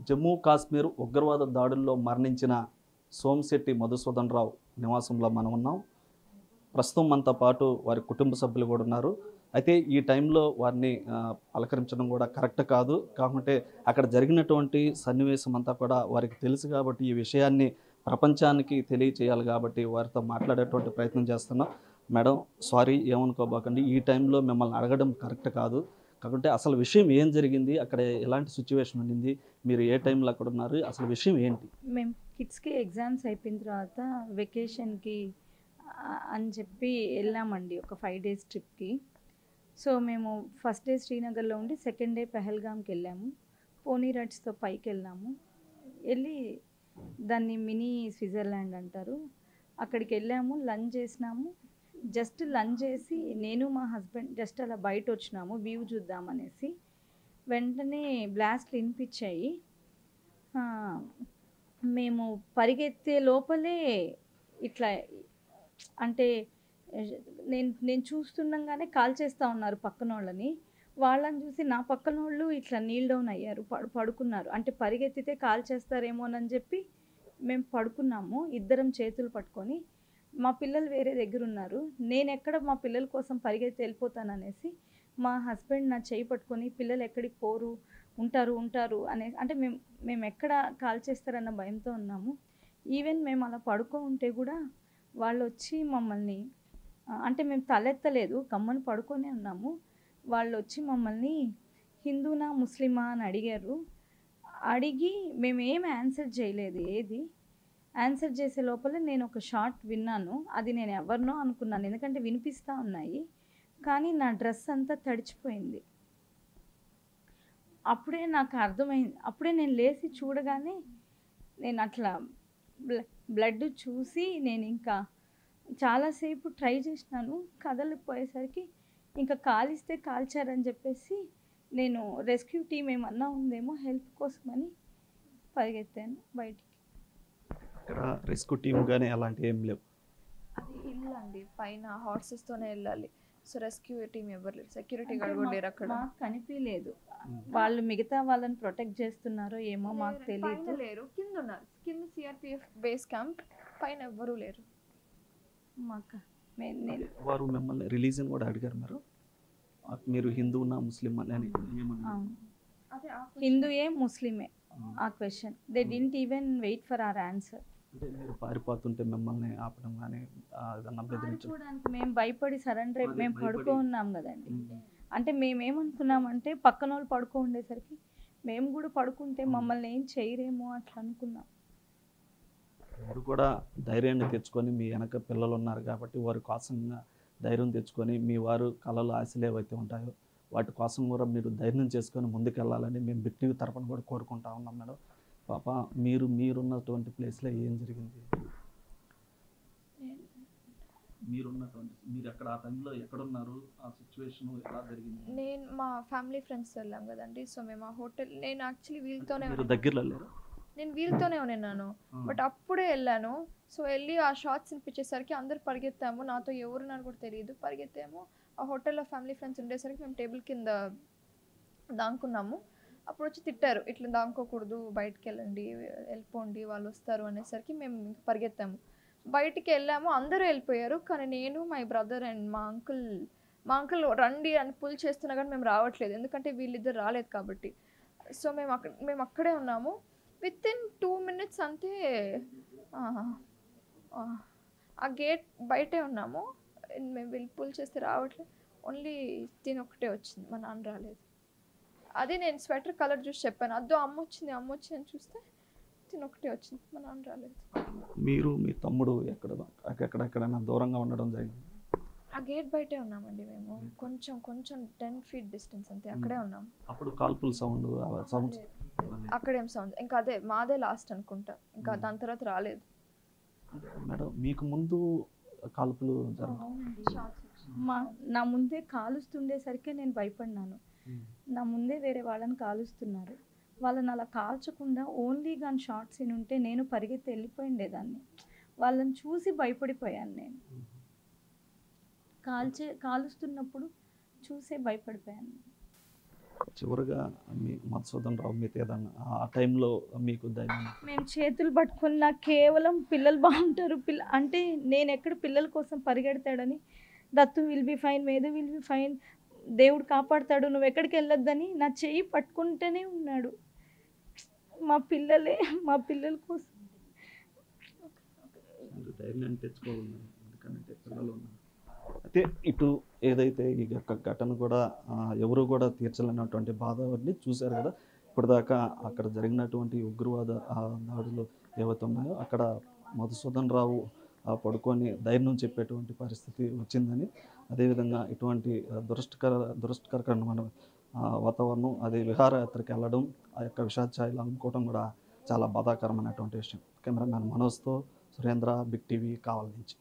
జమ్మూ కాశ్మీర్ ఉగ్రవాద దాడుల్లో మరణించిన సోమిశెట్టి మధుసూదన్ రావు నివాసంలో మనం ఉన్నాం. ప్రస్తుతం మనతో పాటు వారి కుటుంబ సభ్యులు కూడా ఉన్నారు. అయితే ఈ టైంలో వారిని పలకరించడం కూడా కరెక్ట్ కాదు. కాకుంటే అక్కడ జరిగినటువంటి సన్నివేశం అంతా కూడా వారికి తెలుసు కాబట్టి ఈ విషయాన్ని ప్రపంచానికి తెలియచేయాలి కాబట్టి వారితో మాట్లాడేటువంటి ప్రయత్నం చేస్తున్నాం. మేడం, సారీ, ఏమనుకోబాకండి. ఈ టైంలో మిమ్మల్ని అడగడం కరెక్ట్ కాదు. కాకుంటే అసలు విషయం ఏం జరిగింది, అక్కడ ఎలాంటి సిచ్యువేషన్ ఉండింది, మీరు ఏ టైంలో అక్కడ ఉన్నారు, అసలు విషయం ఏంటి? మేము కిడ్స్కి ఎగ్జామ్స్ అయిపోయిన తర్వాత వెకేషన్కి అని చెప్పి వెళ్ళామండి, ఒక 5 days ట్రిప్కి. సో మేము ఫస్ట్ డే శ్రీనగర్లో ఉండి సెకండ్ డే పెహల్గామ్కి వెళ్ళాము. పోనీ రైడ్స్తో పైకి వెళ్ళాము. వెళ్ళి దాన్ని మినీ స్విట్జర్లాండ్ అంటారు. అక్కడికి వెళ్ళాము, లంచ్ చేసినాము. జస్ట్ లంచ్ చేసి నేను మా హస్బెండ్ జస్ట్ అలా బయట వచ్చినాము వ్యూ చూద్దామనేసి. వెంటనే బ్లాస్ట్లు వినిపించాయి. మేము పరిగెత్తే లోపలే ఇట్లా అంటే నేను చూస్తుండగానే కాల్ చేస్తూ ఉన్నారు పక్కన వాళ్ళని. వాళ్ళని చూసి నా పక్కన వాళ్ళు ఇట్లా నీల్ డౌన్ అయ్యారు, పడుకున్నారు. అంటే పరిగెత్తితే కాల్ చేస్తారేమోనని చెప్పి మేము పడుకున్నాము, ఇద్దరం చేతులు పట్టుకొని. మా పిల్లలు వేరే దగ్గర ఉన్నారు. నేను ఎక్కడ మా పిల్లల కోసం పరిగెత్తి వెళ్ళిపోతాననేసి మా హస్బెండ్ నా చేయి పట్టుకొని పిల్లలు ఎక్కడికి పోరు, ఉంటారు అంటే మేము ఎక్కడ కాల్ చేస్తారన్న భయంతో ఉన్నాము. ఈవెన్ మేము అలా పడుకో ఉంటే కూడా వాళ్ళు వచ్చి మమ్మల్ని, అంటే మేము తలెత్తలేదు, గమ్మని పడుకొనే ఉన్నాము. వాళ్ళు వచ్చి మమ్మల్ని హిందూనా ముస్లిమా అని అడిగారు. అడిగి మేమేం ఆన్సర్ చేయలేదు. ఆన్సర్ చేసే లోపల నేను ఒక షార్ట్ విన్నాను. అది నేను ఎవరినో అనుకున్నాను, ఎందుకంటే వినిపిస్తూ ఉన్నాయి. కానీ నా డ్రెస్ అంతా తడిచిపోయింది. అప్పుడే నాకు అర్థమైంది. అప్పుడే నేను లేచి చూడగానే నేను అట్లా బ్లడ్ చూసి నేను ఇంకా చాలాసేపు ట్రై చేసినాను. కదలిపోయేసరికి ఇంకా కాలిస్తే కాల్చారని చెప్పేసి నేను రెస్క్యూ టీం ఏమన్నా ఉందేమో హెల్ప్ కోసమని పరిగెత్తాను బయటికి. అక్కడ రెస్క్యూ టీం కానీ అలాంటి ఏం లేవు. అది ఇల్లు అండి, పైన హార్సెస్తోనే వెళ్ళాలి. సో రెస్క్యూ టీం ఎవరు లేరు, సెక్యూరిటీ గార్డ్ కూడా లేరు అక్కడ. మాకు కనిపించలేదు. వాళ్ళు మిగతా వాళ్ళని ప్రొటెక్ట్ చేస్తున్నారో ఏమో మాకు తెలియదు. లేరు, కింద ఉన్నారు. కింద సిఆర్పిఎఫ్ బేస్ క్యాంప్, పైన ఎవ్వరూ లేరు. వారు మిమ్మల్ని రిలీజన్ కూడా అడిగారు, మీరు హిందూనా ముస్లిం అని. హిందూయే ముస్లిమే ఆ question. They didn't even wait for our answer. అంటే మీరు పారిపోతుంటే మిమ్మల్ని ఆపడం కానీ చూడడానికి మేము భయపడి సరెండర్ అయిపోయి మేము పడుకో ఉన్నాం కదండి. అంటే మేమేమనుకున్నామంటే పక్కన వాళ్ళు పడుకో ఉండేసరికి మేము కూడా పడుకుంటే మమ్మల్ని ఏం చేయరేమో అట్లా అనుకున్నాం. మీరు కూడా ధైర్యాన్ని తెచ్చుకొని, మీ వెనక పిల్లలు ఉన్నారు కాబట్టి వారి కోసంగా ధైర్యం తెచ్చుకొని, మీ వారు కళలు ఆశలు ఏవైతే ఉంటాయో వాటి కోసం కూడా మీరు ధైర్యం చేసుకొని ముందుకెళ్ళాలని మేము బిట్టివి తరపున కూడా కోరుకుంటా ఉన్నాం. మేడం, పాప, మీరున్నటువంటి ప్లేస్లో ఏం జరిగింది? మీరు అక్కడ ఆ టైంలో ఎక్కడున్నారు, ఆ సిచ్యువేషన్ ఎలా జరిగింది? నేను మా ఫ్యామిలీ ఫ్రెండ్స్ వెళ్ళాం కదండి. సో మేము ఆ హోటల్, నేను యాక్చువల్లీ వీళ్ళతోనే దగ్గరలో లేరు, నేను వీళ్ళతోనే ఉన్నాను. బట్ అప్పుడే వెళ్ళాను. సో వెళ్ళి ఆ షార్ట్స్ వినిపించేసరికి అందరు పరిగెత్తాము. నాతో ఎవరున్నారు కూడా తెలియదు. పరిగెత్తాము. ఆ హోటల్లో ఫ్యామిలీ ఫ్రెండ్స్ ఉండేసరికి మేము టేబుల్ కింద దాంకున్నాము. అప్పుడు వచ్చి తిట్టారు, ఇట్లా దాంకోకూడదు, బయటికి వెళ్ళండి, వెళ్ళిపోండి, వాళ్ళు వస్తారు అనేసరికి మేము ఇంకా పరిగెత్తాము. బయటికి వెళ్ళాము, అందరూ వెళ్ళిపోయారు. కానీ నేను, మై బ్రదర్ అండ్ మా అంకుల్ రండి అని పుల్ చేస్తున్నా కానీ మేము రావట్లేదు, ఎందుకంటే వీళ్ళిద్దరు రాలేదు కాబట్టి. సో మేము అక్కడే ఉన్నాము. విత్ ఇన్ 2 minutes అంతే ఆ గేట్ బయటే ఉన్నాము. మేము వీళ్ళు పుల్ చేస్తే రావట్లేదు. ఓన్లీ తిని ఒక్కటే వచ్చింది, మా నాన్న రాలేదు. అదే నేను స్వెటర్ కలర్ చూసి చెప్పాను, అద్దో అమ్మ వచ్చింది అని చూస్తే తిని ఒక్కటే వచ్చింది, మా నాన్న రాలేదు. మీరు మీ తమ్ముడు ఎక్కడెక్కడైనా దూరంగా ఉండడం జరిగింది? ఆ గేట్ బయటే ఉన్నామండి మేము, కొంచెం 10 feet డిస్టెన్స్ అంతే, అక్కడే ఉన్నాం. అప్పుడు కాల్పుల్ సౌండ్ అక్కడేం సౌండ్, ఇంకా అదే మాదే లాస్ట్ అనుకుంటా, ఇంకా దాని తర్వాత రాలేదు. మేడం, మీకు ముందు కాల్పులు నా ముందే కాలుస్తుండేసరికి నేను భయపడినాను. నా ముందే వేరే వాళ్ళని కాలుస్తున్నారు. వాళ్ళని అలా కాల్చకుండా ఓన్లీ గన్ షాట్స్ ఉంటే నేను పరిగెత్తి వెళ్ళిపోయిండేదాన్ని. వాళ్ళని చూసి భయపడిపోయాను. నేను కాలుస్తున్నప్పుడు చూసే భయపడిపోయాను. చివరిగా మీ మధుసూదన్ రావు మీతో ఏదన్నా ఆ టైంలో మీకు ధైర్యం మేము చేతులు పట్టుకుని నాకు కేవలం పిల్లలు బాగుంటారు, అంటే నేను ఎక్కడ పిల్లల కోసం పరిగెడతాడని, Dattu will be fine, Medhu will be fine, దేవుడు కాపాడుతాడు, నువ్వు ఎక్కడికి వెళ్ళొద్దని నా చెయ్యి పట్టుకుంటూనే ఉన్నాడు. మా పిల్లలే, మా పిల్లల కోసం. మీరు ధైర్యాన్ని తెచ్చుకోవాలి, ఎందుకంటే పిల్లలు ఉన్నారు. అయితే ఇటు ఏదైతే ఈ యొక్క ఘటన కూడా ఎవరు కూడా తీర్చలేనటువంటి బాధని చూశారు కదా. ఇప్పటిదాకా అక్కడ జరిగినటువంటి ఉగ్రవాద దాడులు ఏవైతే ఉన్నాయో అక్కడ మధుసూదన్ రావు పడుకొని ధైర్యం చెప్పేటువంటి పరిస్థితి వచ్చిందని, అదేవిధంగా ఇటువంటి దురదృష్టకరమైన వాతావరణం, అది విహారయాత్రకి వెళ్ళడం, ఆ యొక్క విషాదఛాయలు అనుకోవడం కూడా చాలా బాధాకరమైనటువంటి విషయం. కెమెరామ్యాన్ మనోజ్తో సురేంద్ర, బిగ్ టీవీ, కావలి నుంచి.